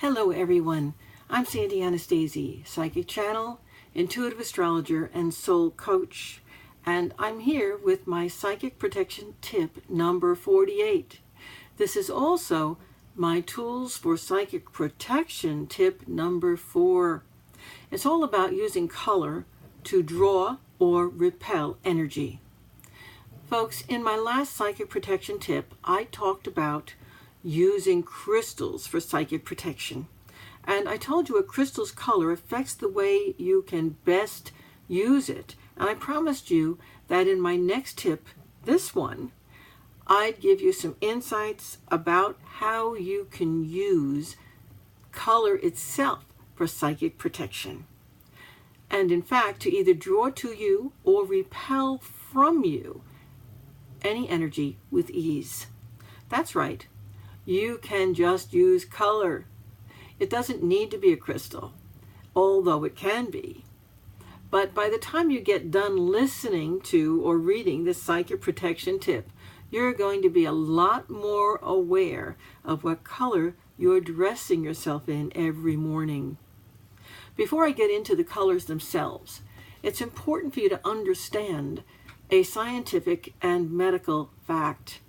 Hello everyone, I'm Sandy Anastasi, Psychic Channel, Intuitive Astrologer, and Soul Coach, and I'm here with my Psychic Protection Tip number 48. This is also my Tools for Psychic Protection Tip number 4. It's all about using color to draw or repel energy. Folks, in my last Psychic Protection Tip, I talked about using crystals for psychic protection. And I told you a crystal's color affects the way you can best use it. And I promised you that in my next tip, this one, I'd give you some insights about how you can use color itself for psychic protection. And in fact, to either draw to you or repel from you any energy with ease. That's right. You can just use color. It doesn't need to be a crystal, although it can be. But by the time you get done listening to or reading this psychic protection tip, you're going to be a lot more aware of what color you're dressing yourself in every morning. Before I get into the colors themselves, it's important for you to understand a scientific and medical fact.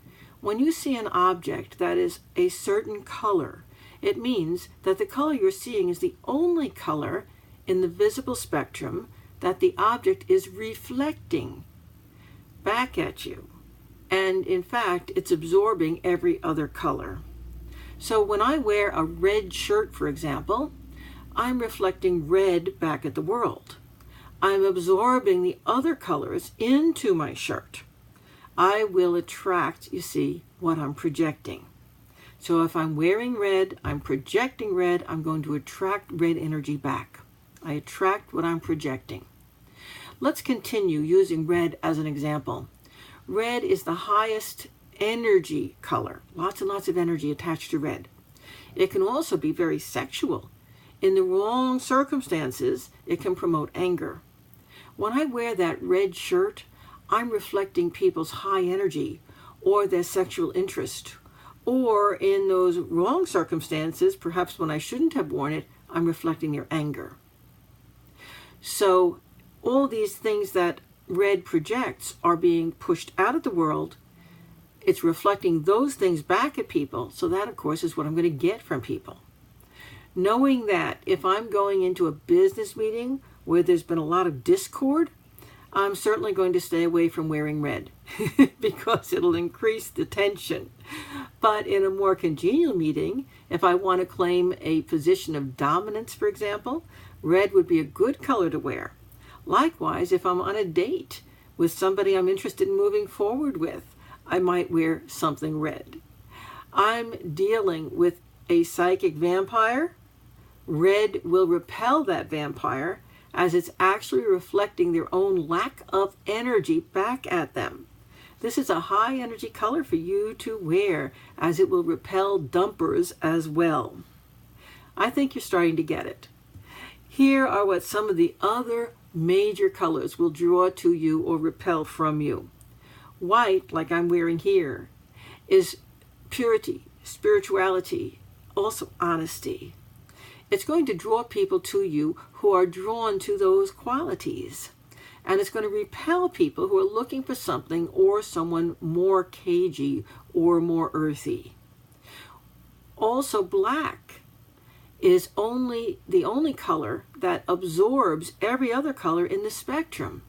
When you see an object that is a certain color, it means that the color you're seeing is the only color in the visible spectrum that the object is reflecting back at you. And in fact, it's absorbing every other color. So when I wear a red shirt, for example, I'm reflecting red back at the world. I'm absorbing the other colors into my shirt. I will attract, you see, what I'm projecting. So if I'm wearing red, I'm projecting red, I'm going to attract red energy back. I attract what I'm projecting. Let's continue using red as an example. Red is the highest energy color. Lots and lots of energy attached to red. It can also be very sexual. In the wrong circumstances, it can promote anger. When I wear that red shirt, I'm reflecting people's high energy or their sexual interest. Or in those wrong circumstances, perhaps when I shouldn't have worn it, I'm reflecting their anger. So all these things that red projects are being pushed out of the world. It's reflecting those things back at people. So that, of course, is what I'm going to get from people. Knowing that if I'm going into a business meeting where there's been a lot of discord, I'm certainly going to stay away from wearing red because it'll increase the tension. But in a more congenial meeting, if I want to claim a position of dominance, for example, red would be a good color to wear. Likewise, if I'm on a date with somebody I'm interested in moving forward with, I might wear something red. I'm dealing with a psychic vampire. Red will repel that vampire as it's actually reflecting their own lack of energy back at them. This is a high energy color for you to wear, as it will repel dumpers as well. I think you're starting to get it. Here are what some of the other major colors will draw to you or repel from you. White, like I'm wearing here, is purity, spirituality, also honesty. It's going to draw people to you who are drawn to those qualities. And it's going to repel people who are looking for something or someone more cagey or more earthy. Also, black is the only color that absorbs every other color in the spectrum.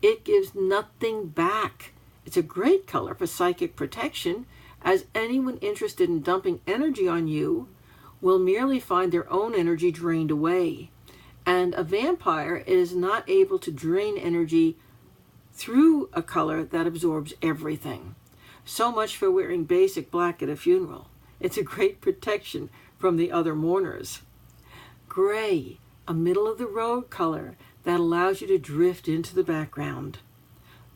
It gives nothing back. It's a great color for psychic protection, as anyone interested in dumping energy on you will merely find their own energy drained away. And a vampire is not able to drain energy through a color that absorbs everything. So much for wearing basic black at a funeral. It's a great protection from the other mourners. Gray, a middle-of-the-road color that allows you to drift into the background.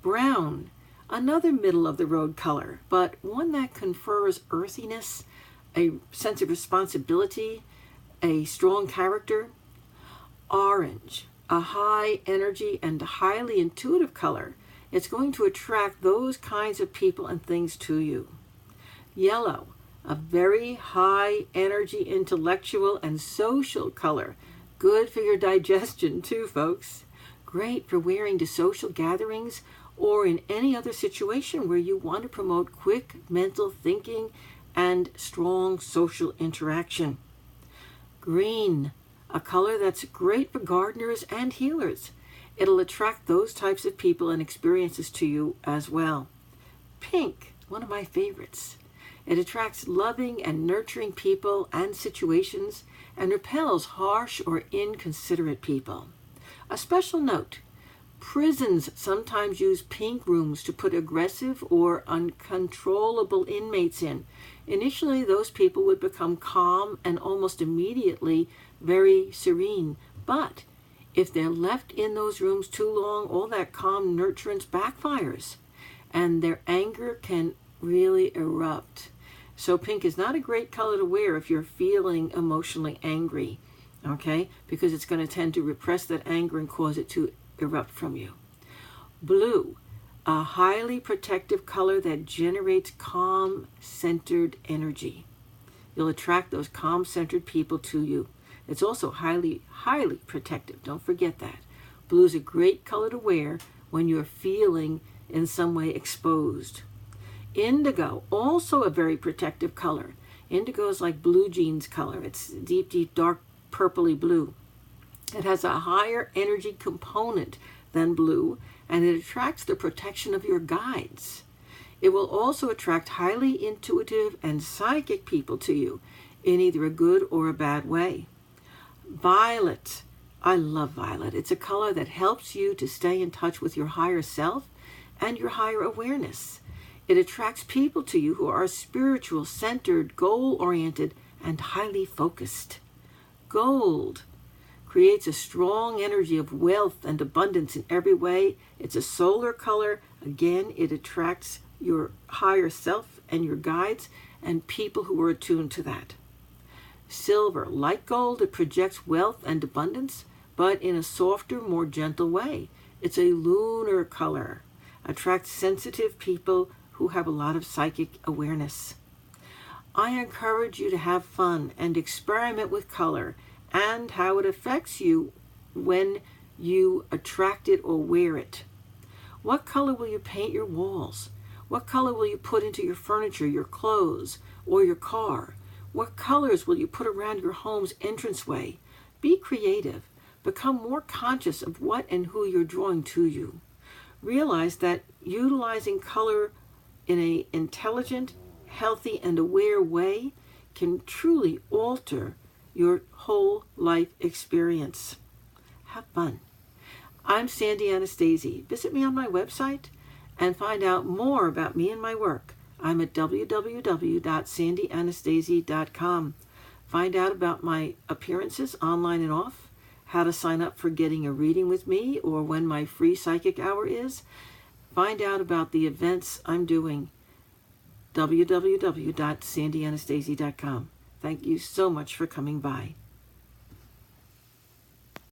Brown, another middle-of-the-road color, but one that confers earthiness, a sense of responsibility, a strong character. Orange, a high energy and highly intuitive color. It's going to attract those kinds of people and things to you. Yellow, A very high energy, intellectual, and social color. Good for your digestion too, folks. Great for wearing to social gatherings or in any other situation where you want to promote quick mental thinking and strong social interaction. Green, a color that's great for gardeners and healers. It'll attract those types of people and experiences to you as well. Pink, one of my favorites. It attracts loving and nurturing people and situations and repels harsh or inconsiderate people. A special note, prisons sometimes use pink rooms to put aggressive or uncontrollable inmates in. Initially, those people would become calm and almost immediately very serene. But if they're left in those rooms too long, all that calm nurturance backfires, and their anger can really erupt. So pink is not a great color to wear if you're feeling emotionally angry, okay? Because it's going to tend to repress that anger and cause it to erupt from you. Blue, a highly protective color that generates calm-centered energy. You'll attract those calm-centered people to you. It's also highly, highly protective. Don't forget that. Blue is a great color to wear when you're feeling in some way exposed. Indigo, also a very protective color. Indigo is like blue jeans color. It's deep, deep, dark, purpley blue. It has a higher energy component than blue, and it attracts the protection of your guides. It will also attract highly intuitive and psychic people to you in either a good or a bad way. Violet. I love violet. It's a color that helps you to stay in touch with your higher self and your higher awareness. It attracts people to you who are spiritual, centered, goal-oriented, and highly focused. Gold creates a strong energy of wealth and abundance in every way. It's a solar color. Again, it attracts your higher self and your guides and people who are attuned to that. Silver, like gold, it projects wealth and abundance, but in a softer, more gentle way. It's a lunar color. Attracts sensitive people who have a lot of psychic awareness. I encourage you to have fun and experiment with color and how it affects you when you attract it or wear it. What color will you paint your walls? What color will you put into your furniture, your clothes, or your car? What colors will you put around your home's entranceway? Be creative. Become more conscious of what and who you're drawing to you. Realize that utilizing color in an intelligent, healthy, and aware way can truly alter your whole life experience. Have fun. I'm Sandy Anastasi. Visit me on my website and find out more about me and my work. I'm at www.sandyanastasi.com. Find out about my appearances online and off, how to sign up for getting a reading with me or when my free psychic hour is. Find out about the events I'm doing. www.sandyanastasi.com. Thank you so much for coming by.